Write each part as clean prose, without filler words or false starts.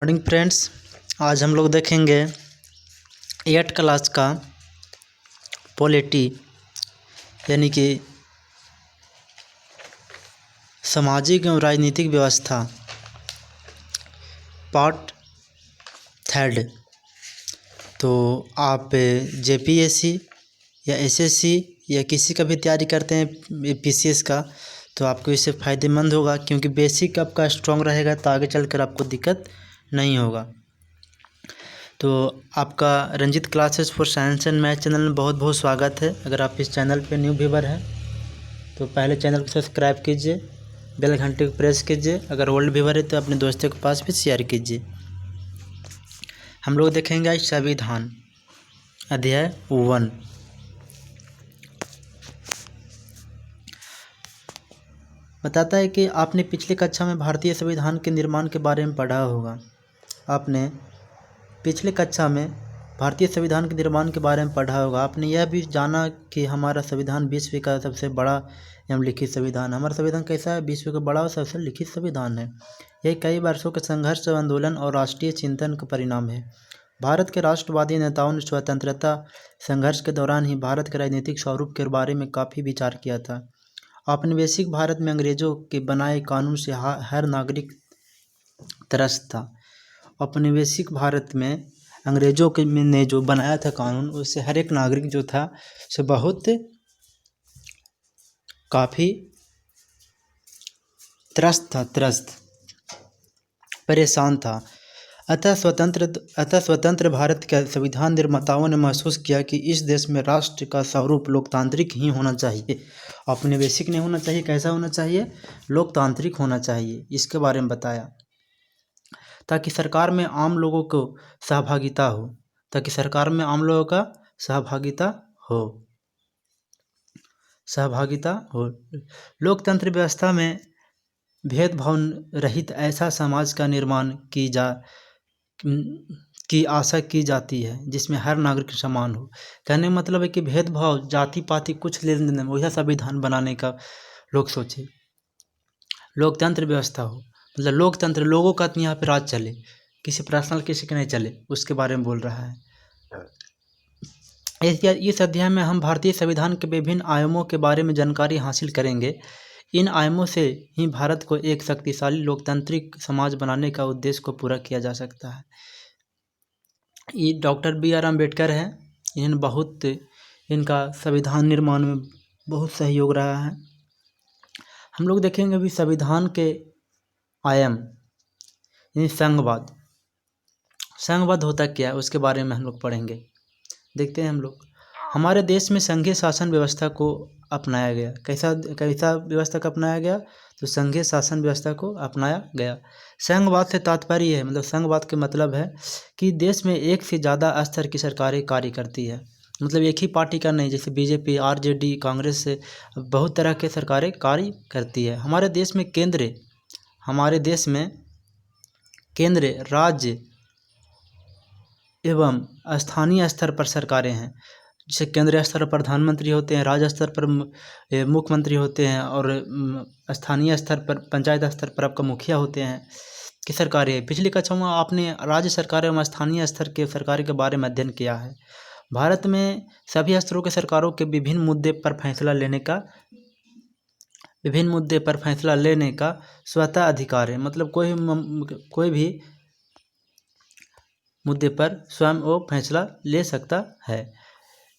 Morning friends, आज हम लोग देखेंगे 8 क्लास का पॉलिटी यानी कि सामाजिक एवं राजनीतिक व्यवस्था पार्ट थर्ड। तो आप जेपीएससी या एसएससी या किसी का भी तैयारी करते हैं पीसीएस का, तो आपको इससे फ़ायदेमंद होगा क्योंकि बेसिक आपका स्ट्रॉन्ग रहेगा तो आगे चलकर आपको दिक्कत नहीं होगा। तो आपका Ranjit classes for science and math channel में बहुत बहुत स्वागत है। अगर आप इस चैनल पे न्यू व्यूवर हैं तो पहले चैनल को सब्सक्राइब कीजिए, बेल घंटे को प्रेस कीजिए। अगर ओल्ड व्यूवर है तो अपने दोस्तों के पास भी शेयर कीजिए। हम लोग देखेंगे आज संविधान अध्याय 1। बताता है कि आपने पिछली कक्षा में भारतीय संविधान के निर्माण के बारे में पढ़ा होगा। आपने पिछले कक्षा में भारतीय संविधान के निर्माण के बारे में पढ़ा होगा। आपने यह भी जाना कि हमारा संविधान विश्व का सबसे बड़ा एवं लिखित संविधान। हमारा संविधान कैसा है? विश्व का बड़ा और सबसे लिखित संविधान है। यह कई वर्षों के संघर्ष, आंदोलन और राष्ट्रीय चिंतन का परिणाम है। भारत के राष्ट्रवादी नेताओं ने स्वतंत्रता संघर्ष के दौरान ही भारत के राजनीतिक स्वरूप के बारे में काफ़ी विचार किया था। औपनिवेशिक भारत में अंग्रेजों के बनाए कानून से हर नागरिक त्रस्त था। औपनिवेशिक भारत में अंग्रेजों के ने जो बनाया था कानून, उससे हर एक नागरिक जो था से बहुत काफ़ी त्रस्त परेशान था। अतः स्वतंत्र भारत के संविधान निर्माताओं ने महसूस किया कि इस देश में राष्ट्र का स्वरूप लोकतांत्रिक ही होना चाहिए। औपनिवेशिक नहीं होना चाहिए। कैसा होना चाहिए? लोकतांत्रिक होना चाहिए। इसके बारे में बताया ताकि सरकार में आम लोगों को सहभागिता हो। लोकतंत्र व्यवस्था में भेदभाव रहित ऐसा समाज का निर्माण की आशा की जाती है जिसमें हर नागरिक समान हो। कहने का मतलब है कि भेदभाव, जाति पाति कुछ लेन देन, वही संविधान बनाने का लोग सोचे। लोकतंत्र व्यवस्था हो मतलब लोकतंत्र, लोगों का यहाँ पे राज चले, किसी पर्सनल किसी के नहीं चले, उसके बारे में बोल रहा है। इस अध्याय में हम भारतीय संविधान के विभिन्न आयामों के बारे में जानकारी हासिल करेंगे। इन आयामों से ही भारत को एक शक्तिशाली लोकतांत्रिक समाज बनाने का उद्देश्य को पूरा किया जा सकता है। ये डॉक्टर बी आर अम्बेडकर है। इन्होंने इनका संविधान निर्माण में बहुत सहयोग रहा है। हम लोग देखेंगे अभी संविधान के आयाम यानी संघवाद होता क्या है उसके बारे में हम लोग पढ़ेंगे। देखते हैं हम लोग। हमारे देश में संघीय शासन व्यवस्था को अपनाया गया। कैसा व्यवस्था का अपनाया गया? तो संघीय शासन व्यवस्था को अपनाया गया। संघवाद से तात्पर्य है, मतलब संघवाद के मतलब है कि देश में एक से ज़्यादा स्तर की सरकारें कार्य करती है। मतलब एक ही पार्टी का नहीं, जैसे बीजेपी, आरजेडी, कांग्रेस से बहुत तरह के सरकारें कार्य करती है। हमारे देश में केंद्र, राज्य एवं स्थानीय स्तर पर सरकारें हैं। जैसे केंद्रीय स्तर पर प्रधानमंत्री होते हैं, राज्य स्तर पर मुख्यमंत्री होते हैं और स्थानीय स्तर पर, पंचायत स्तर पर आपका मुखिया होते हैं कि सरकारें। पिछली कक्षा में आपने राज्य सरकार एवं स्थानीय स्तर के सरकार के बारे में अध्ययन किया है। भारत में सभी स्तरों के सरकारों के विभिन्न मुद्दे पर फैसला लेने का स्वतः अधिकार है। मतलब कोई भी मुद्दे पर स्वयं वो फैसला ले सकता है।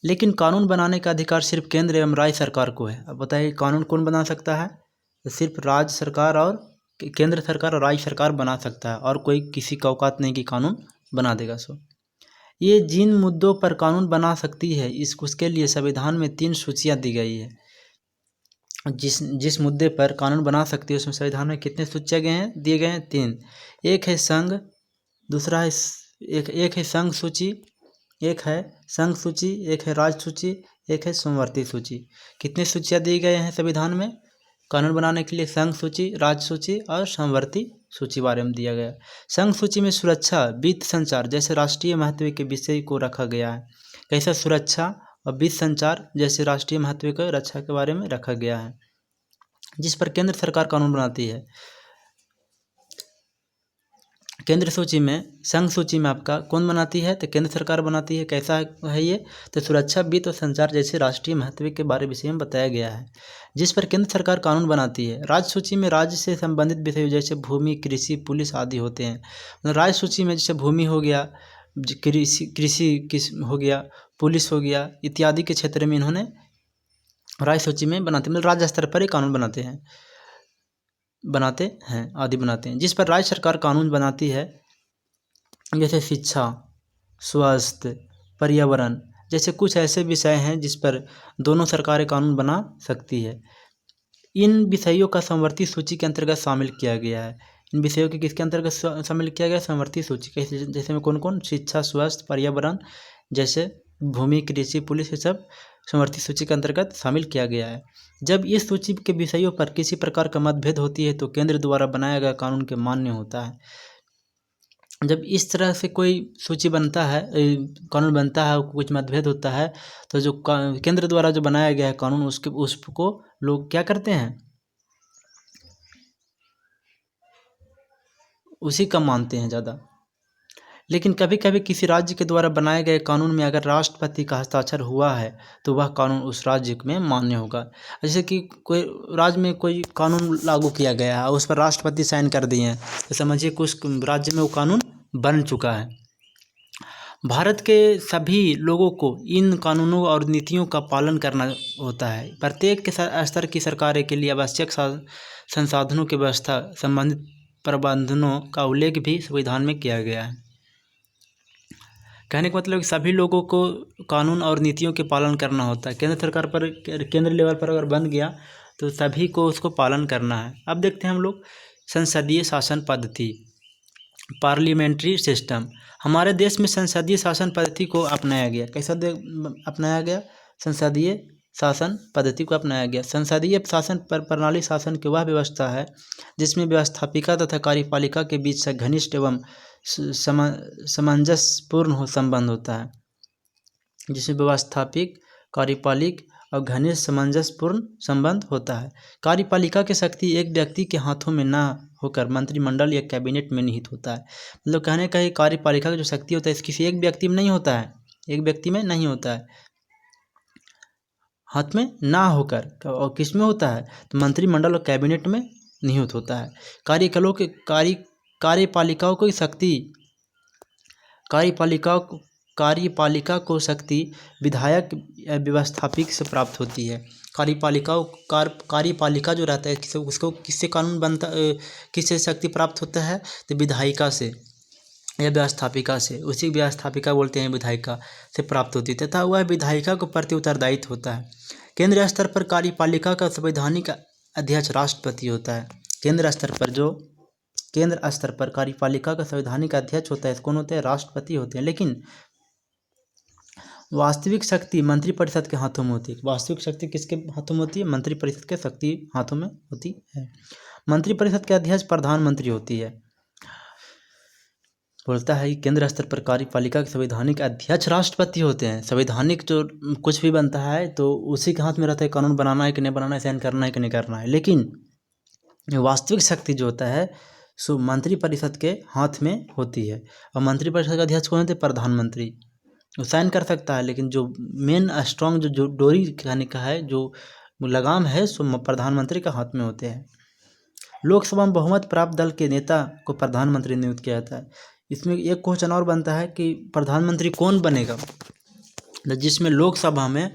लेकिन कानून बनाने का अधिकार सिर्फ केंद्र एवं राज्य सरकार को है। अब बताइए कानून कौन बना सकता है? तो सिर्फ राज्य सरकार और केंद्र सरकार और राज्य सरकार बना सकता है, और कोई किसी का औकात नहीं कि कानून बना देगा। ये जिन मुद्दों पर कानून बना सकती है उसके लिए संविधान में 3 सूचियाँ दी गई है। जिस मुद्दे पर कानून बना सकती है उसमें संविधान में कितने सूचियाँ दिए गए हैं? 3। एक है संघ, दूसरा है एक है संघ सूची, एक है संघ सूची, एक है राज्य सूची, एक है समवर्ती सूची। कितने सूचियाँ दी गए हैं संविधान में कानून बनाने के लिए? संघ सूची, राज्य सूची और समवर्ती सूची बारे में दिया गया। संघ सूची में सुरक्षा, वित्त, संचार जैसे राष्ट्रीय महत्व के विषय को रखा गया है। कैसा? सुरक्षा और वित्त, संचार जैसे राष्ट्रीय महत्व के रक्षा के बारे में रखा गया है, जिस पर केंद्र सरकार कानून बनाती है। केंद्र सूची में, संघ सूची में आपका कौन बनाती है? तो केंद्र सरकार बनाती है। कैसा है ये? तो सुरक्षा, वित्त और संचार जैसे राष्ट्रीय महत्व के बारे विषय में बताया गया है, जिस पर केंद्र सरकार कानून बनाती है। राज्य सूची में राज्य से संबंधित विषय जैसे भूमि, कृषि, पुलिस आदि होते हैं। मतलब राज्य सूची में जैसे भूमि हो गया, कृषि हो गया, पुलिस हो गया, इत्यादि के क्षेत्र में इन्होंने राज्य सूची में बनाते, मतलब राज्य स्तर पर ही कानून बनाते हैं आदि बनाते हैं, जिस पर राज्य सरकार कानून बनाती है। जैसे शिक्षा, स्वास्थ्य, पर्यावरण जैसे कुछ ऐसे विषय हैं जिस पर दोनों सरकारें कानून बना सकती है। इन विषयों का समवर्ती सूची के अंतर्गत शामिल किया गया है। इन विषयों के किसके अंतर्गत शामिल किया गया? समवर्ती सूची के। जैसे में कौन कौन? शिक्षा, स्वास्थ्य, पर्यावरण, जैसे भूमि, कृषि, पुलिस, ये सब समवर्ती सूची के अंतर्गत शामिल किया गया है। जब इस सूची के विषयों पर किसी प्रकार का मतभेद होती है तो केंद्र द्वारा बनाया गया कानून के मान्य होता है। जब इस तरह से कोई सूची बनता है, कानून बनता है, कुछ मतभेद होता है, तो जो केंद्र द्वारा जो बनाया गया है कानून, उसको लोग क्या करते हैं? उसी का मानते हैं ज़्यादा। लेकिन कभी कभी किसी राज्य के द्वारा बनाए गए कानून में अगर राष्ट्रपति का हस्ताक्षर हुआ है तो वह कानून उस राज्य में मान्य होगा। जैसे कि कोई राज्य में कोई कानून लागू किया गया है, उस पर राष्ट्रपति साइन कर दिए हैं, तो समझिए कि उस राज्य में वो कानून बन चुका है। भारत के सभी लोगों को इन कानूनों और नीतियों का पालन करना होता है। प्रत्येक के स्तर की सरकारें के लिए आवश्यक संसाधनों की व्यवस्था, संबंधित प्रबंधनों का उल्लेख भी संविधान में किया गया है। कहने का मतलब कि सभी लोगों को कानून और नीतियों के पालन करना होता है। केंद्र सरकार पर, केंद्र लेवल पर अगर बन गया तो सभी को उसको पालन करना है। अब देखते हैं हम लोग संसदीय शासन पद्धति, पार्लियामेंट्री सिस्टम। हमारे देश में संसदीय शासन पद्धति को अपनाया गया। कैसा अपनाया गया? संसदीय शासन पद्धति को अपनाया गया। संसदीय शासन प्रणाली शासन की वह व्यवस्था है जिसमें व्यवस्थापिका तथा कार्यपालिका के बीच से घनिष्ठ एवं सामंजस्यपूर्ण संबंध होता है। जिसमें व्यवस्थापिक, कार्यपालिक और घनिष्ठ सामंजस्यपूर्ण संबंध होता है। कार्यपालिका की शक्ति एक व्यक्ति के हाथों में न होकर मंत्रिमंडल या कैबिनेट में निहित होता है। मतलब कहने का कार्यपालिका की जो शक्ति होता है किसी एक व्यक्ति में नहीं होता है, एक व्यक्ति में नहीं होता है, हाथ में ना होकर, और किस में होता है? तो मंत्रिमंडल और कैबिनेट में निहित होता है। कार्यपालिकाओं की शक्ति, कार्यपालिका को शक्ति विधायक या व्यवस्थापिक से प्राप्त होती है। कार्यपालिका जो रहता है उसको किससे कानून बनता, किससे शक्ति प्राप्त होता है? तो विधायिका से या व्यवस्थापिका से। उसी व्यवस्थापिका बोलते हैं विधायिका से प्राप्त होती है, तथा वह विधायिका को प्रति उत्तरदायित्व होता है। केंद्रीय स्तर पर कार्यपालिका का संवैधानिक अध्यक्ष राष्ट्रपति होता है। केंद्र स्तर पर कार्यपालिका का संवैधानिक अध्यक्ष होता है, कौन होते हैं? राष्ट्रपति होते हैं। लेकिन वास्तविक शक्ति मंत्रिपरिषद के हाथों में होती है। वास्तविक शक्ति किसके हाथों में होती है? मंत्रिपरिषद के शक्ति हाथों में होती है। मंत्रिपरिषद के अध्यक्ष प्रधानमंत्री होती है। बोलता है कि केंद्र स्तर पर कार्यपालिका के संवैधानिक अध्यक्ष राष्ट्रपति होते हैं। संवैधानिक जो कुछ भी बनता है तो उसी के हाथ में रहता है, कानून बनाना है कि नहीं बनाना है, साइन करना है कि नहीं करना है। लेकिन वास्तविक शक्ति जो होता है सो मंत्रिपरिषद के हाथ में होती है। और मंत्रिपरिषद का अध्यक्ष कौन होते हैं? प्रधानमंत्री। वो साइन कर सकता है, लेकिन जो मेन स्ट्रॉन्ग जो डोरी कहने का है, जो लगाम है, सो प्रधानमंत्री के हाथ में होते हैं। लोकसभा में बहुमत प्राप्त दल के नेता को प्रधानमंत्री नियुक्त किया जाता है। इसमें एक क्वेश्चन और बनता है कि प्रधानमंत्री कौन बनेगा? जिसमें लोकसभा में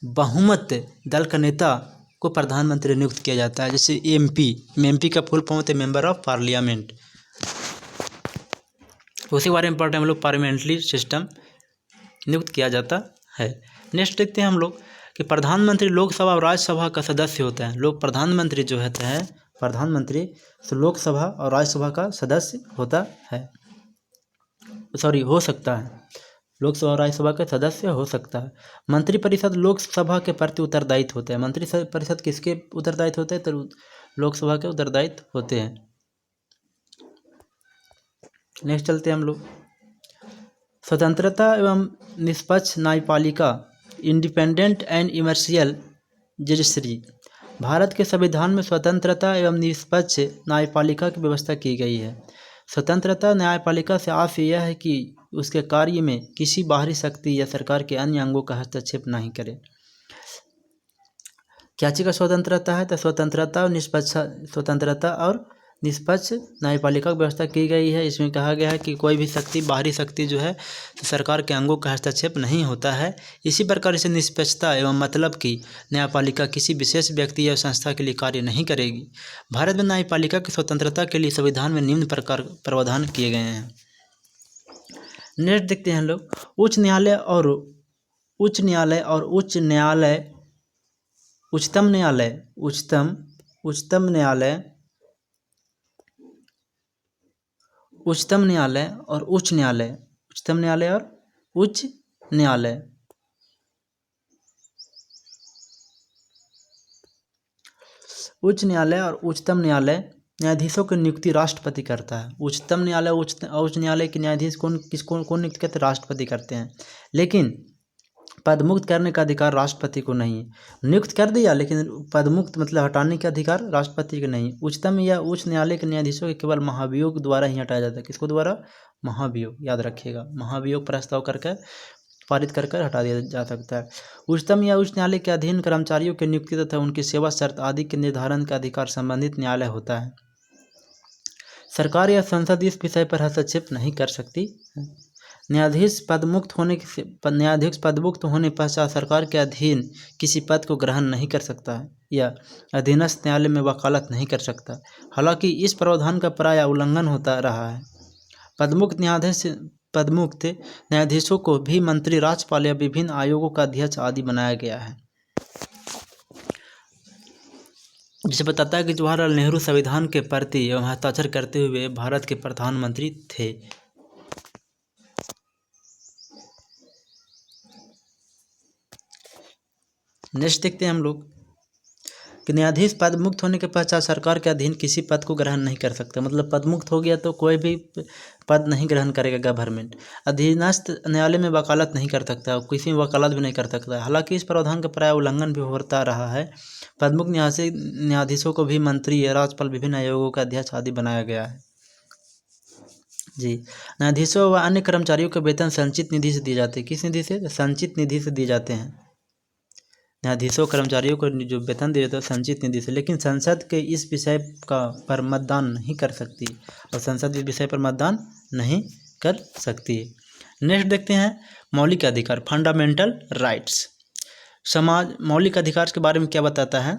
बहुमत दल का नेता को प्रधानमंत्री नियुक्त किया जाता है। जैसे एमपी का फुल फॉर्म होता है मेंबर ऑफ पार्लियामेंट। उसी बारे में पढ़ते हैं हम लोग, पार्लियामेंट्री सिस्टम नियुक्त किया जाता है। नेक्स्ट देखते हैं हम लोग कि प्रधानमंत्री लोकसभा और राज्यसभा का सदस्य होता है। प्रधानमंत्री जो होता है, प्रधानमंत्री लोकसभा और राज्यसभा का सदस्य होता है, हो सकता है। लोकसभा और राज्यसभा का सदस्य हो सकता है। मंत्रिपरिषद लोकसभा के प्रति उत्तरदायित्व होता है। मंत्रिपरिषद किसके उत्तरदायित्व होते हैं? तो लोकसभा के उत्तरदायित्व होते हैं। नेक्स्ट चलते हैं हम लोग, स्वतंत्रता एवं निष्पक्ष न्यायपालिका, इंडिपेंडेंट एंड इमर्शियल जुडिशरी। भारत के संविधान में स्वतंत्रता एवं निष्पक्ष न्यायपालिका की व्यवस्था की गई है। स्वतंत्रता न्यायपालिका से आशय यह है कि उसके कार्य में किसी बाहरी शक्ति या सरकार के अन्य अंगों का हस्तक्षेप नहीं करे। क्या चीज़ का स्वतंत्रता है? तो स्वतंत्रता और निष्पक्ष न्यायपालिका की व्यवस्था की गई है। इसमें कहा गया है कि कोई भी शक्ति, बाहरी शक्ति जो है तो सरकार के अंगों का हस्तक्षेप नहीं होता है। इसी प्रकार से निष्पक्षता एवं मतलब कि न्यायपालिका किसी विशेष व्यक्ति या संस्था के लिए कार्य नहीं करेगी। भारत में न्यायपालिका की स्वतंत्रता के लिए संविधान में निम्न प्रकार प्रावधान किए गए हैं। नेक्स्ट देखते हैं हम लोग, उच्च न्यायालय और उच्चतम न्यायालय और उच्च न्यायालय उच्च न्यायालय और उच्चतम न्यायालय न्यायाधीशों की नियुक्ति राष्ट्रपति करता है। उच्चतम न्यायालय उच्च न्यायालय के न्यायाधीश कौन नियुक्त करते हैं? राष्ट्रपति करते हैं। लेकिन पदमुक्त करने का अधिकार राष्ट्रपति को नहीं है। नियुक्त कर दिया लेकिन पदमुक्त मतलब हटाने का अधिकार राष्ट्रपति को नहीं। उच्चतम या उच्च न्यायालय के न्यायाधीशों के केवल महाभियोग द्वारा ही हटाया जाता है। किसको द्वारा? महाभियोग, याद रखिएगा, महाभियोग प्रस्ताव करके पारित कर हटा दिया जा सकता है। उच्चतम या उच्च न्यायालय के अधीन कर्मचारियों की नियुक्ति तथा उनकी सेवा शर्त आदि के निर्धारण का अधिकार संबंधित न्यायालय होता है। सरकार या संसद इस विषय पर हस्तक्षेप नहीं कर सकती। न्यायाधीश पदमुक्त होने पश्चात सरकार के अधीन किसी पद को ग्रहण नहीं कर सकता है या अधीनस्थ न्यायालय में वकालत नहीं कर सकता। हालांकि इस प्रावधान का प्रायः उल्लंघन होता रहा है। पदमुक्त न्यायाधीशों को भी मंत्री, राज्यपाल या विभिन्न आयोगों का अध्यक्ष आदि बनाया गया है। जिसे बताता है कि जवाहरलाल नेहरू संविधान के प्रति एवं हस्ताक्षर करते हुए भारत के प्रधानमंत्री थे। नेक्स्ट देखते हैं हम लोग कि न्यायाधीश पदमुक्त होने के पश्चात सरकार के अधीन किसी पद को ग्रहण नहीं कर सकता। मतलब पदमुक्त हो गया तो कोई भी पद नहीं ग्रहण करेगा गवर्नमेंट। अधीनस्थ न्यायालय में वकालत नहीं कर सकता, किसी में वकालत भी नहीं कर सकता। हालांकि इस प्रावधान का प्रायः उल्लंघन भी होता रहा है। पदमुक्त न्यायाधीशों को भी मंत्री या राज्यपाल, विभिन्न आयोगों का अध्यक्ष आदि बनाया गया है। जी, न्यायाधीशों व अन्य कर्मचारियों के वेतन संचित निधि से दिए जाते हैं। किस निधि से? संचित निधि से दिए जाते हैं। न्यायाधीशों कर्मचारियों को जो वेतन दिए जाते हैं संचित निधि से। लेकिन संसद के इस विषय पर मतदान नहीं कर सकती और संसद इस विषय पर मतदान नहीं कर सकती। नेक्स्ट देखते हैं मौलिक अधिकार, फंडामेंटल राइट्स। मौलिक अधिकार के बारे में क्या बताता है?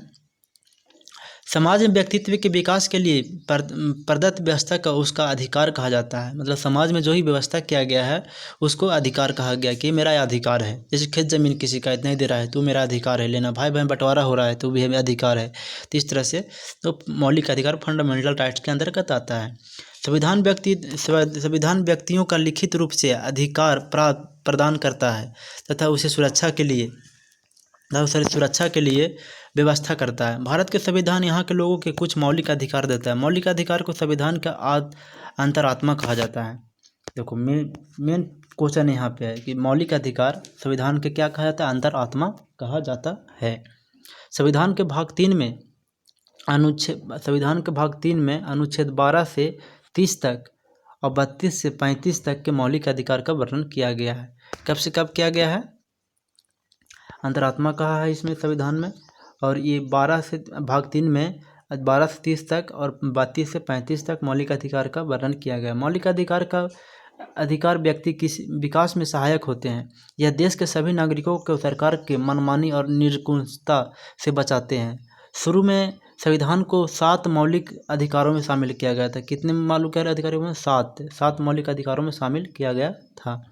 समाज में व्यक्तित्व के विकास के लिए प्रदत्त व्यवस्था का उसका अधिकार कहा जाता है। मतलब समाज में जो ही व्यवस्था किया गया है उसको अधिकार कहा गया कि मेरा अधिकार है। जैसे खेत ज़मीन किसी का नहीं दे रहा है तो मेरा अधिकार है लेना, भाई बहन बंटवारा हो रहा है तो भी हमें अधिकार है। तो इस तरह से तो मौलिक अधिकार फंडामेंटल राइट्स के अंतर्गत आता है। संविधान व्यक्तियों का लिखित रूप से अधिकार प्रदान करता है तथा उसे सुरक्षा के लिए व्यवस्था करता है। भारत के संविधान यहाँ के लोगों के कुछ मौलिक अधिकार देता है। मौलिक अधिकार को संविधान का अंतरात्मा कहा जाता है। देखो मेन क्वेश्चन यहाँ पे है कि मौलिक अधिकार संविधान के क्या कहा जाता है? अंतरात्मा कहा जाता है। संविधान के भाग 3 में अनुच्छेद 12 से 30 तक और 32 से 35 तक के मौलिक अधिकार का वर्णन किया गया है। कब से कब किया गया है? अंतरात्मा कहा है इसमें संविधान में। और ये भाग 3 में 12 से 30 तक और 32 से 35 तक मौलिक अधिकार का वर्णन किया गया। मौलिक अधिकार व्यक्ति की विकास में सहायक होते हैं। यह देश के सभी नागरिकों को सरकार के मनमानी और निरंकुशता से बचाते हैं। शुरू में संविधान को 7 मौलिक अधिकारों में शामिल किया गया था। कितने मौलिक अधिकारों में? 7 मौलिक अधिकारों में शामिल किया गया था।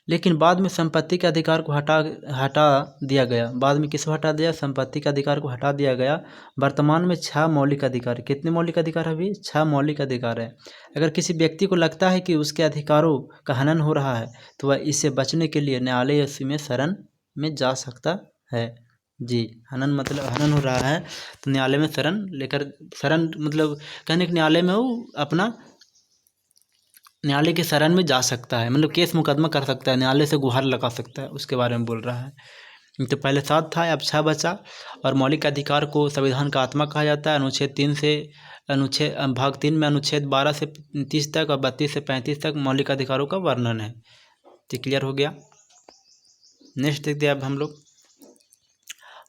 लेकिन बाद में संपत्ति के अधिकार को हटा दिया गया। बाद में किसको हटा दिया? संपत्ति के अधिकार को हटा दिया गया। वर्तमान में 6 मौलिक अधिकार। कितने मौलिक अधिकार है अभी? 6 मौलिक अधिकार है। अगर किसी व्यक्ति को लगता है कि उसके अधिकारों का हनन हो रहा है तो वह इससे बचने के लिए न्यायालय में शरण में जा सकता है। जी, हनन हो रहा है तो न्यायालय में शरण मतलब कहने के न्यायालय में वो अपना न्यायालय के शरण में जा सकता है। मतलब केस मुकदमा कर सकता है, न्यायालय से गुहार लगा सकता है, उसके बारे में बोल रहा है। तो पहले 7 था, अब 6 बचा। और मौलिक अधिकार को संविधान का आत्मा कहा जाता है। अनुच्छेद 3 से अनुच्छेद भाग 3 में अनुच्छेद 12 से 30 तक और 32 से 35 तक मौलिक अधिकारों का वर्णन है। तो क्लियर हो गया। नेक्स्ट देखते हैं अब हम लोग।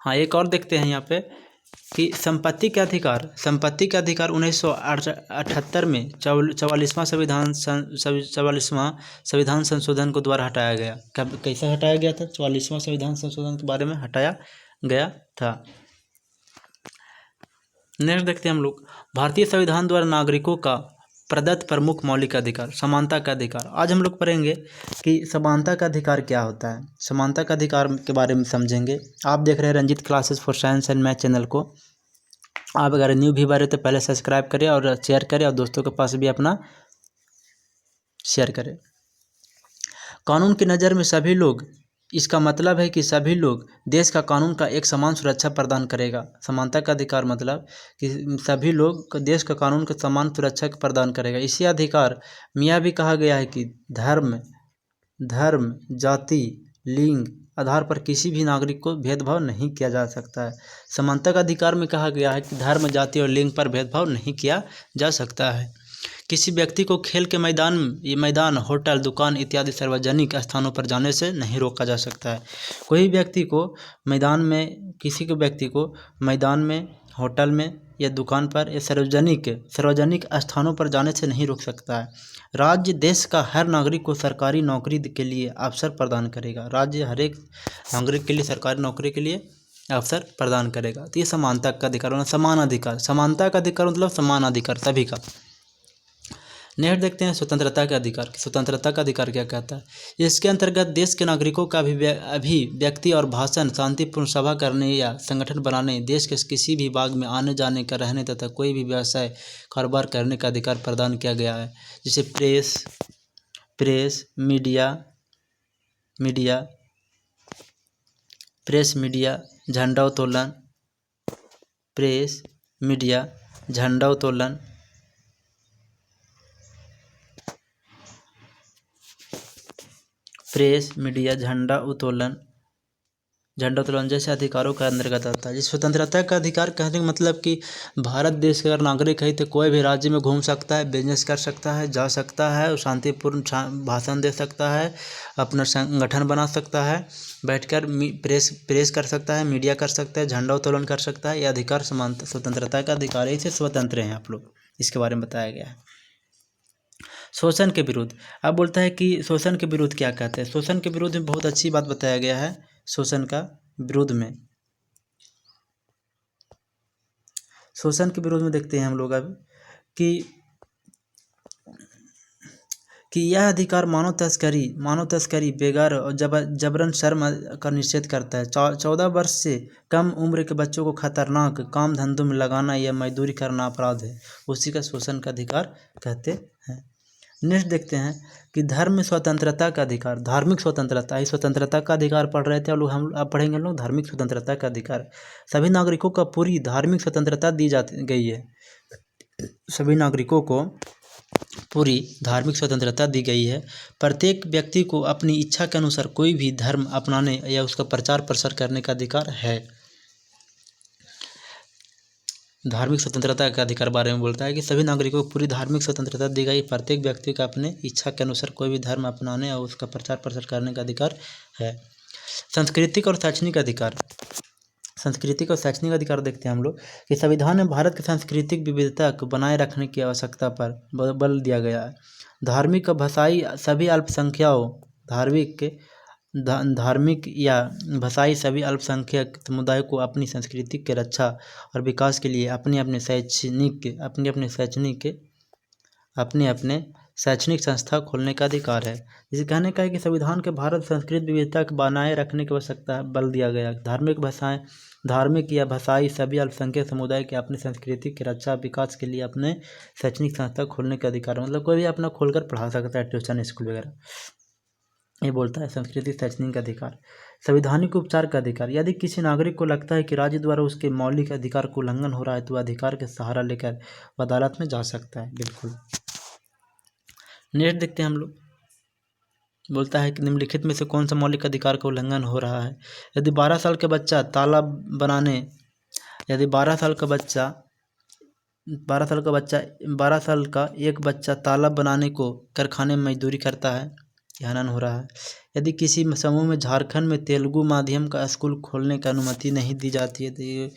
हाँ, एक और देखते हैं यहाँ पे कि संपत्ति के अधिकार 1978 में 44वां संविधान संशोधन को द्वारा हटाया गया। कब कैसे हटाया गया था? 44वां संविधान संशोधन के बारे में हटाया गया था। नेक्स्ट देखते हैं हम लोग, भारतीय संविधान द्वारा नागरिकों का प्रदत्त प्रमुख मौलिक अधिकार, समानता का अधिकार। आज हम लोग पढ़ेंगे कि समानता का अधिकार क्या होता है। समानता का अधिकार के बारे में समझेंगे। आप देख रहे हैं Ranjit classes for science and math channel को। आप अगर न्यू व्यूअर है तो पहले सब्सक्राइब करें और शेयर करें और दोस्तों के पास भी अपना शेयर करें। कानून की नज़र में सभी लोग, इसका मतलब है कि सभी लोग देश का कानून का एक समान सुरक्षा प्रदान करेगा। समानता का अधिकार मतलब कि सभी लोग देश का कानून का समान सुरक्षा प्रदान करेगा। इसी अधिकार में यह भी कहा गया है कि धर्म, जाति, लिंग आधार पर किसी भी नागरिक को भेदभाव नहीं किया जा सकता है। समानता का अधिकार में कहा गया है कि धर्म, जाति और लिंग पर भेदभाव नहीं किया जा सकता है। किसी व्यक्ति को खेल के मैदान, होटल, दुकान इत्यादि सार्वजनिक स्थानों पर जाने से नहीं रोका जा सकता है। कोई व्यक्ति को किसी के व्यक्ति को मैदान में, होटल में या दुकान पर या सार्वजनिक स्थानों पर जाने से नहीं रोक सकता है। राज्य देश का हर नागरिक को सरकारी नौकरी के लिए अवसर प्रदान करेगा। राज्य हर एक नागरिक के लिए सरकारी नौकरी के लिए अवसर प्रदान करेगा। तो ये समानता का अधिकार होना, समान अधिकार। समानता का अधिकार मतलब समान अधिकार सभी का। नेक्स्ट देखते हैं स्वतंत्रता का अधिकार। स्वतंत्रता का अधिकार क्या कहता है? इसके अंतर्गत देश के नागरिकों का अभिव्यक्ति और भाषण, शांतिपूर्ण सभा करने या संगठन बनाने, देश के किसी भी भाग में आने जाने का, रहने तथा कोई भी व्यवसाय कारोबार करने का अधिकार प्रदान किया गया है। जैसे प्रेस, मीडिया, झंडा उत्तोलन, प्रेस, मीडिया, झंडा उत्तोलन, झंडा उत्तोलन जैसे अधिकारों का अंतर्गत आता है। जिस स्वतंत्रता का अधिकार कहने का मतलब कि भारत देश का अगर नागरिक है तो कोई भी राज्य में घूम सकता है, बिजनेस कर सकता है, जा सकता है और शांतिपूर्ण भाषण दे सकता है, अपना संगठन बना सकता है, बैठकर प्रेस कर सकता है, मीडिया कर सकता है, झंडा उत्तोलन कर सकता है। यह अधिकार समानता स्वतंत्रता का अधिकार है। इसे स्वतंत्र हैं आप लोग, इसके बारे में बताया गया है। शोषण के विरुद्ध, अब बोलता है कि शोषण के विरुद्ध क्या कहते हैं। शोषण के विरुद्ध में बहुत अच्छी बात बताया गया है। शोषण के विरुद्ध में देखते हैं हम लोग अब कि यह अधिकार मानव तस्करी, बेगार और जबरन श्रम का निषेध करता है। 14 वर्ष से कम उम्र के बच्चों को खतरनाक काम धंधों में लगाना या मजदूरी करना अपराध है। उसी का शोषण का अधिकार कहते हैं। नेक्स्ट देखते हैं कि धर्म स्वतंत्रता का अधिकार, धार्मिक स्वतंत्रता। इस स्वतंत्रता का अधिकार पढ़ रहे थे हम अब पढ़ेंगे लोग धार्मिक स्वतंत्रता का अधिकार। सभी नागरिकों को पूरी धार्मिक स्वतंत्रता दी गई है। सभी नागरिकों को पूरी धार्मिक स्वतंत्रता दी गई है। प्रत्येक व्यक्ति को अपनी इच्छा के अनुसार कोई भी धर्म अपनाने या उसका प्रचार प्रसार करने का अधिकार है। धार्मिक स्वतंत्रता का अधिकार बारे में बोलता है कि सभी नागरिकों को पूरी धार्मिक स्वतंत्रता दी गई। प्रत्येक व्यक्ति का अपने इच्छा के अनुसार कोई भी धर्म अपनाने और उसका प्रचार प्रसार करने का अधिकार है। सांस्कृतिक और शैक्षणिक अधिकार देखते हैं हम लोग कि संविधान में भारत की सांस्कृतिक विविधता को बनाए रखने की आवश्यकता पर बल दिया गया है। धार्मिक और भाषाई सभी अल्पसंख्यकों धार्मिक या भाषाई सभी अल्पसंख्यक समुदाय को अपनी संस्कृति के रक्षा और विकास के लिए अपने अपने शैक्षणिक संस्था खोलने का अधिकार है। जिसे कहने का है कि संविधान के भारत संस्कृत विविधता को बनाए रखने की आवश्यकता बल दिया गया। धार्मिक या भाषाई सभी अल्पसंख्यक समुदाय के अपनी संस्कृति की रक्षा विकास के लिए अपने शैक्षणिक संस्था खोलने का अधिकार, मतलब कोई भी अपना खोलकर पढ़ा सकता है, ट्यूशन स्कूल वगैरह। ये बोलता है संस्कृति शैक्षणिक अधिकार। संवैधानिक उपचार का अधिकार, यदि किसी नागरिक को लगता है कि राज्य द्वारा उसके मौलिक अधिकार को उल्लंघन हो रहा है तो अधिकार के सहारा लेकर वह अदालत में जा सकता है। बिल्कुल। नेक्स्ट देखते हैं हम लोग, बोलता है कि निम्नलिखित में से कौन सा मौलिक अधिकार का उल्लंघन हो रहा है। यदि 12 साल का बच्चा 12 साल का एक बच्चा तालाब बनाने को कारखाने में मजदूरी करता है, यह हनन हो रहा है। यदि किसी समूह में झारखंड में तेलुगु माध्यम का स्कूल खोलने की अनुमति नहीं दी जाती है तो ये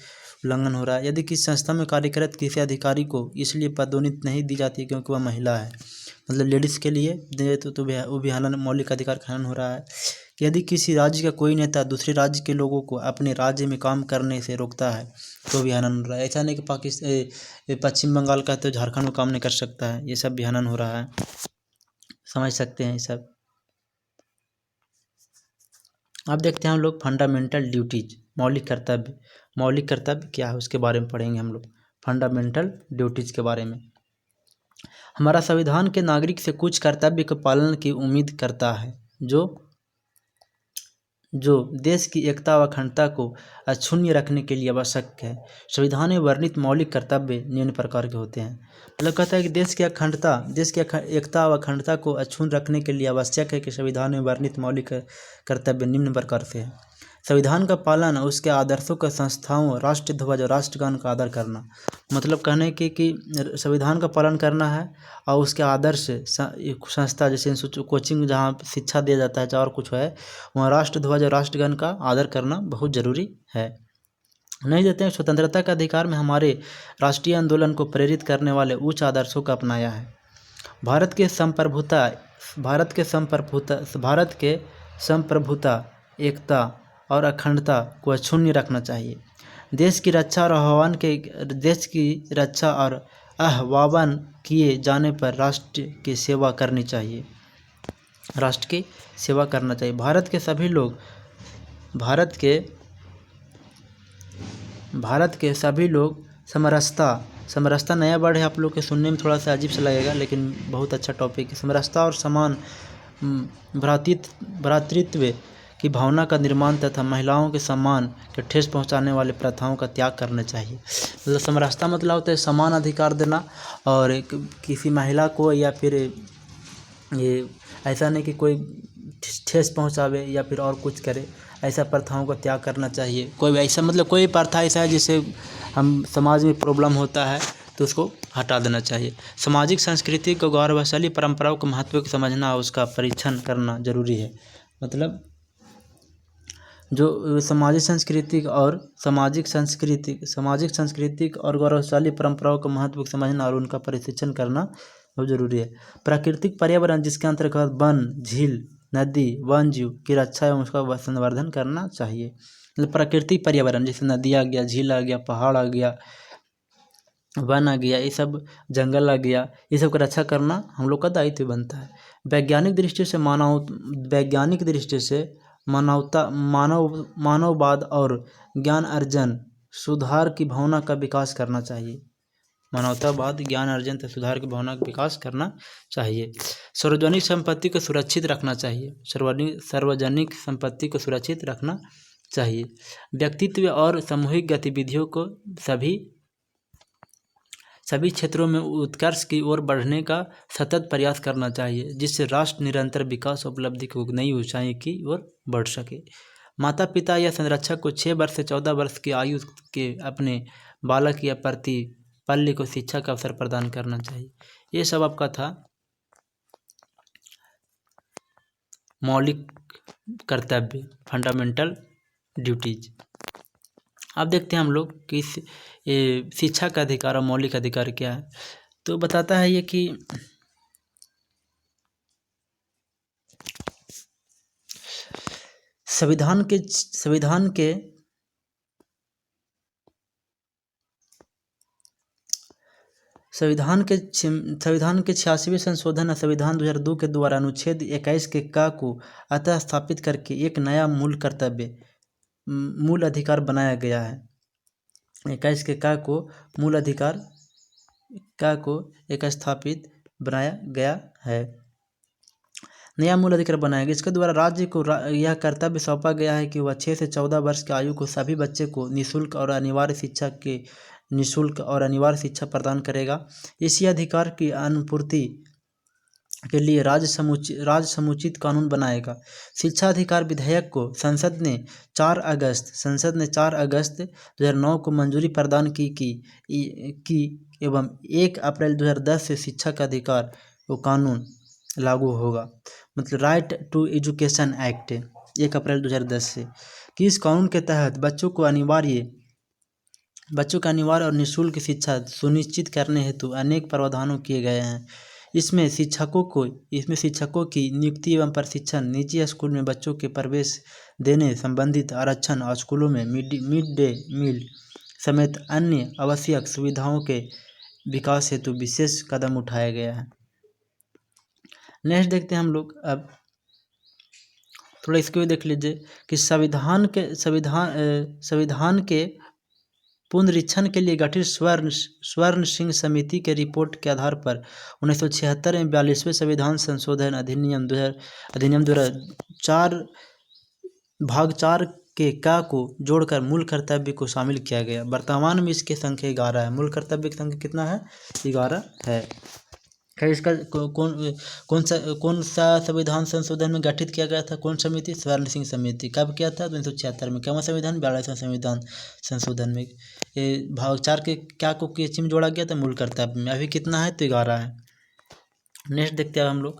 उल्लंघन हो रहा है। यदि किसी संस्था में कार्यरत किसी अधिकारी को इसलिए पदोन्नति नहीं दी जाती क्योंकि वह महिला है, मतलब लेडीज़ के लिए दे तो वो भी हनन, मौलिक अधिकार का हनन हो रहा है। कि यदि किसी राज्य का कोई नेता दूसरे राज्य के लोगों को अपने राज्य में काम करने से रोकता है तो भी हनन हो रहा है। ऐसा नहीं कि पश्चिम बंगाल का तो झारखंड में काम नहीं कर सकता है, ये सब भी हनन हो रहा है, समझ सकते हैं ये सब। अब देखते हैं हम लोग फंडामेंटल ड्यूटीज, मौलिक कर्तव्य। मौलिक कर्तव्य क्या है उसके बारे में पढ़ेंगे हम लोग, फंडामेंटल ड्यूटीज के बारे में। हमारा संविधान के नागरिक से कुछ कर्तव्य के पालन की उम्मीद करता है जो देश की एकता व अखंडता को अक्षुण्ण रखने के लिए आवश्यक है। संविधान में वर्णित मौलिक कर्तव्य निम्न प्रकार के होते हैं। मतलब कहता है कि देश की एकता व अखंडता को अक्षुण्ण रखने के लिए आवश्यक है कि संविधान में वर्णित मौलिक कर्तव्य निम्न प्रकार से है। संविधान का पालन, उसके आदर्शों का, संस्थाओं, राष्ट्रध्वज और राष्ट्रगान का आदर करना। मतलब कहने की कि संविधान का पालन करना है और उसके आदर्श संस्था, जैसे कोचिंग जहाँ शिक्षा दिया जाता है चाहे और कुछ है, वहाँ राष्ट्रध्वज और राष्ट्रगान का आदर करना बहुत ज़रूरी है। नहीं देते हैं। स्वतंत्रता के अधिकार में हमारे राष्ट्रीय आंदोलन को प्रेरित करने वाले उच्च आदर्शों का अपनाया है। भारत के संप्रभुता, एकता और अखंडता को अक्षुण्ण रखना चाहिए। देश की रक्षा और आह्वान किए जाने पर राष्ट्र की सेवा करना चाहिए। भारत के सभी लोग समरसता नया वर्ड है, आप लोग के सुनने में थोड़ा सा अजीब सा लगेगा लेकिन बहुत अच्छा टॉपिक है। समरसता और समान भ्रातृत्व की भावना का निर्माण तथा महिलाओं के सम्मान के ठेस पहुंचाने वाले प्रथाओं का त्याग करना चाहिए। मतलब समरसता मतलब होता है समान अधिकार देना, और किसी महिला को या फिर ये ऐसा नहीं कि कोई ठेस पहुंचावे या फिर और कुछ करे, ऐसा प्रथाओं का त्याग करना चाहिए। कोई प्रथा ऐसा है जिससे हम समाज में प्रॉब्लम होता है तो उसको हटा देना चाहिए। सामाजिक संस्कृति को, गौरवशाली परंपराओं के महत्व को समझना, उसका परीक्षण करना जरूरी है। मतलब जो सामाजिक सांस्कृतिक और गौरवशाली परंपराओं के महत्व को समझना और उनका परीक्षण करना बहुत जरूरी है। प्राकृतिक पर्यावरण, जिसके अंतर्गत वन, झील, नदी, वन जीव की रक्षा एवं उसका संवर्धन करना चाहिए। मतलब प्राकृतिक पर्यावरण जैसे नदी आ गया, झील आ गया, पहाड़ आ गया, वन आ गया, ये सब जंगल आ गया, ये सब की रक्षा करना हम लोग का दायित्व बनता है। वैज्ञानिक दृष्टि से मानववाद और ज्ञान अर्जन सुधार की भावना का विकास करना चाहिए। मानवतावाद, ज्ञान अर्जन तथा सुधार की भावना का विकास करना चाहिए। सार्वजनिक संपत्ति को सुरक्षित रखना चाहिए। व्यक्तित्व और सामूहिक गतिविधियों को सभी क्षेत्रों में उत्कर्ष की ओर बढ़ने का सतत प्रयास करना चाहिए, जिससे राष्ट्र निरंतर विकास उपलब्धि को नई ऊंचाई की ओर बढ़ सके। माता पिता या संरक्षक को 6 वर्ष से 14 वर्ष की आयु के अपने बालक या प्रतिपल्य को शिक्षा का अवसर प्रदान करना चाहिए। ये सब आपका था मौलिक कर्तव्य, फंडामेंटल ड्यूटीज। अब देखते हैं हम लोग कि शिक्षा का अधिकार और मौलिक अधिकार क्या है। तो बताता है ये कि संविधान के 86वें संशोधन संविधान 2002 के द्वारा अनुच्छेद 21 के क को अतः स्थापित करके एक नया मूल अधिकार बनाया गया है। 21 के क को मूल अधिकार को एक स्थापित बनाया गया है, नया मूल अधिकार बनाया गया। इसके द्वारा राज्य को यह कर्तव्य सौंपा गया है कि वह 6 से 14 वर्ष की आयु को सभी बच्चे को निःशुल्क और अनिवार्य शिक्षा प्रदान करेगा। इसी अधिकार की अनुपूर्ति के लिए राज्य समुचित कानून बनाएगा। शिक्षा अधिकार विधेयक को संसद ने 4 अगस्त 2009 को मंजूरी प्रदान की एवं 1 अप्रैल 2010 से शिक्षा का अधिकार वो कानून लागू होगा। मतलब राइट टू एजुकेशन एक्ट 1 अप्रैल 2010 से, कि इस कानून के तहत बच्चों को अनिवार्य और निःशुल्क शिक्षा सुनिश्चित करने हेतु अनेक प्रावधानों किए गए हैं। इसमें शिक्षकों की नियुक्ति एवं प्रशिक्षण, निजी स्कूल में बच्चों के प्रवेश देने संबंधित आरक्षण और स्कूलों में मिड डे मील समेत अन्य आवश्यक सुविधाओं के विकास हेतु विशेष कदम उठाया गया है। नेक्स्ट देखते हैं हम लोग, अब थोड़ा इसको भी देख लीजिए कि संविधान के पुनरीक्षण के लिए गठित स्वर्ण सिंह समिति के रिपोर्ट के आधार पर 1976 में 42वें संविधान संशोधन अधिनियम 2004 भाग 4 के का को जोड़कर मूल कर्तव्य को शामिल किया गया। वर्तमान में इसकी संख्या 11 है। मूल कर्तव्य की संख्या कितना है? 11 है। खैर, इसका कौन सा संविधान संशोधन में गठित किया गया था? कौन समिति? स्वर्ण सिंह समिति। कब किया था? 1976 में। क्या संविधान? 42वां संविधान संशोधन में। ये भाग 4 के क्या को किस में जोड़ा गया था? मूल कर्तव्य में। अभी कितना है? तो 11 है। नेक्स्ट देखते हैं अब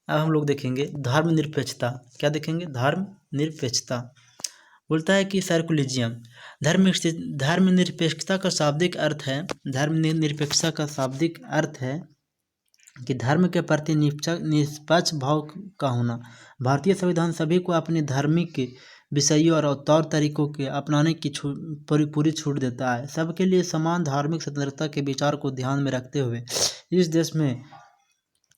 हम लोग देखेंगे धर्मनिरपेक्षता। क्या देखेंगे? धर्मनिरपेक्षता। बोलता है कि सर्कुलिज्म धर्मनिरपेक्षता का शाब्दिक अर्थ है कि धर्म के प्रति निष्पक्ष भाव का होना। भारतीय संविधान सभी को अपने धार्मिक विषयों और तौर तरीकों के अपनाने की पूरी छूट देता है। सबके लिए समान धार्मिक स्वतंत्रता के विचार को ध्यान में रखते हुए इस देश में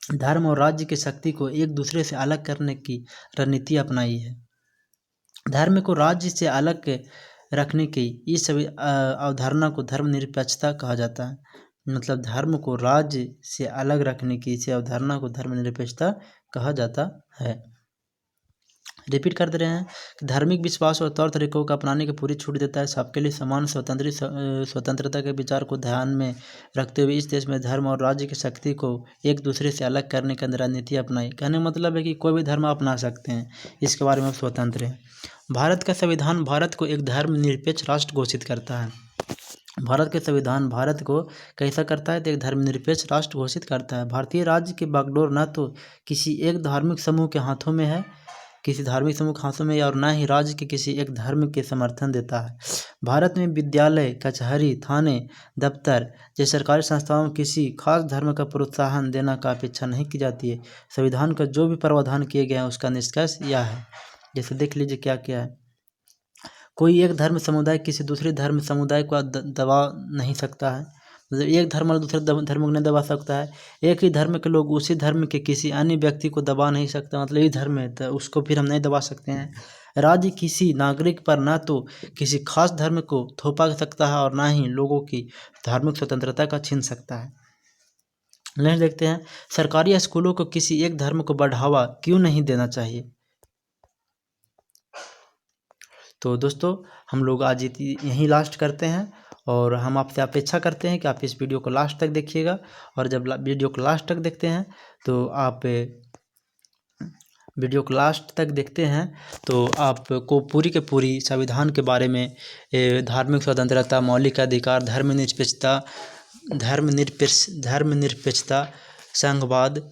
धर्म और राज्य की शक्ति को एक दूसरे से अलग करने की रणनीति अपनाई है। धर्म को राज्य से अलग रखने की इस अवधारणा को धर्मनिरपेक्षता कहा जाता है। मतलब धर्म को राज्य से अलग रखने की इस अवधारणा को धर्मनिरपेक्षता कहा जाता है। रिपीट कर दे रहे हैं कि धार्मिक विश्वास और तौर तरीकों को अपनाने की पूरी छूट देता है। सबके लिए समान स्वतंत्रता के विचार को ध्यान में रखते हुए इस देश में धर्म और राज्य की शक्ति को एक दूसरे से अलग करने की रणनीति अपनाई। कहने का मतलब है कि कोई भी धर्म अपना सकते हैं, इसके बारे में स्वतंत्र है। भारत का संविधान भारत को एक धर्मनिरपेक्ष राष्ट्र घोषित करता है। भारत के संविधान भारत को कैसा करता है? तो एक धर्मनिरपेक्ष राष्ट्र घोषित करता है। भारतीय राज्य की बागडोर न तो किसी एक धार्मिक समूह के हाथों में है, और न ही राज्य के किसी एक धर्म के समर्थन देता है। भारत में विद्यालय, कचहरी, थाने, दफ्तर जैसे सरकारी संस्थाओं में किसी खास धर्म का प्रोत्साहन देना का अपेक्षा नहीं की जाती है। संविधान का जो भी प्रावधान किए गए हैं उसका निष्कर्ष यह है। जैसे देख लीजिए क्या क्या है। कोई एक धर्म समुदाय किसी दूसरे धर्म समुदाय को दबा नहीं सकता है। मतलब एक धर्म और दूसरे धर्म को नहीं दबा सकता है। एक ही धर्म के लोग उसी धर्म के किसी अन्य व्यक्ति को दबा नहीं सकता। मतलब ये धर्म है तो उसको फिर हम नहीं दबा सकते हैं। राज्य किसी नागरिक पर ना तो किसी खास धर्म को थोपा सकता है और ना ही लोगों की धार्मिक स्वतंत्रता का छीन सकता है। नेक्स्ट देखते हैं, सरकारी स्कूलों को किसी एक धर्म को बढ़ावा क्यों नहीं देना चाहिए। तो दोस्तों हम लोग आज यहीं लास्ट करते हैं और हम आपसे अपेक्षा करते हैं कि आप इस वीडियो को लास्ट तक देखिएगा। और जब वीडियो को लास्ट तक देखते हैं तो आपको पूरी के पूरी संविधान के बारे में, धार्मिक स्वतंत्रता, मौलिक अधिकार, धर्मनिरपेक्षता, संघवाद,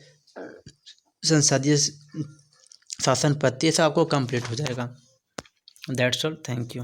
संसदीय शासन पद्धति, ये सब आपको कंप्लीट हो जाएगा। That's all. Thank you.